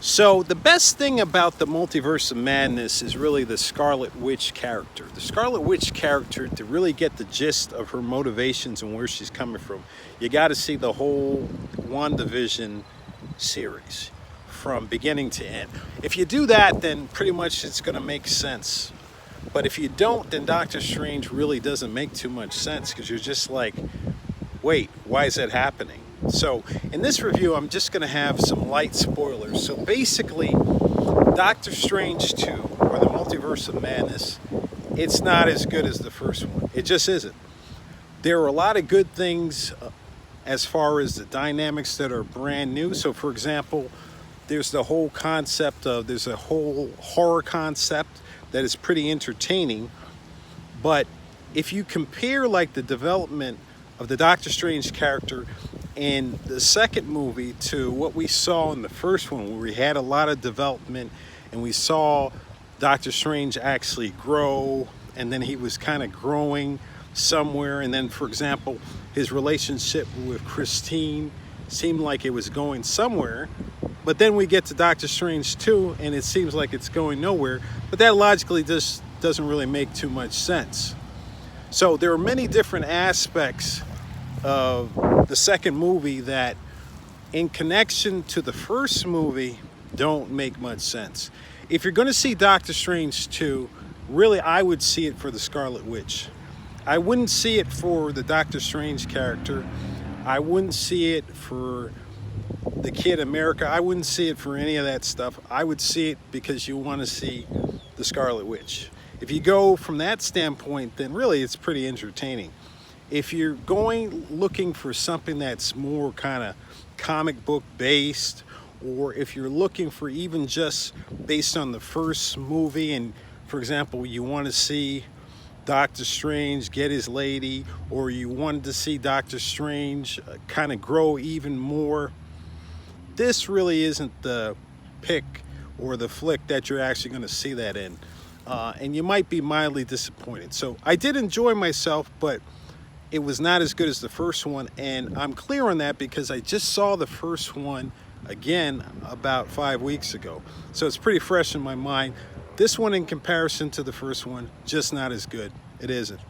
So the best thing about the Multiverse of Madness is really the Scarlet Witch character. The Scarlet Witch character, to really get the gist of her motivations and where she's coming from, you got to see the whole Wandavision series from beginning to end. If you do that, then pretty much it's going to make sense. But if you don't, then Doctor Strange really doesn't make too much sense, because you're just like, wait, why is that happening? So in this review, I'm just going to have some light spoilers. So basically, Doctor Strange 2, or the Multiverse of Madness, it's not as good as the first one. It just isn't. There are a lot of good things as far as the dynamics that are brand new. So for example, there's the whole concept of, there's a whole horror concept that is pretty entertaining. But if you compare like the development of the Doctor Strange character in the second movie to what we saw in the first one, where we had a lot of development and we saw Doctor Strange actually grow, and then he was kind of growing somewhere, and then for example his relationship with Christine seemed like it was going somewhere, but then we get to Doctor Strange 2 and it seems like it's going nowhere. But that logically just doesn't really make too much sense. So there are many different aspects of the second movie that, in connection to the first movie, don't make much sense. If you're going to see Doctor Strange 2, really I would see it for the Scarlet Witch. I wouldn't see it for the Doctor Strange character. I wouldn't see it for the Kid America. I wouldn't see it for any of that stuff. I would see it because you want to see the Scarlet Witch. If you go from that standpoint, then really it's pretty entertaining. If you're going looking for something that's more kind of comic book based, or if you're looking for even just based on the first movie, and for example you want to see Doctor Strange get his lady, or you wanted to see Doctor Strange kind of grow even more, this really isn't the pick or the flick that you're actually going to see that in. And you might be mildly disappointed. So I did enjoy myself, but it was not as good as the first one, and I'm clear on that because I just saw the first one again about 5 weeks ago. So it's pretty fresh in my mind. This one, in comparison to the first one, just not as good. It isn't.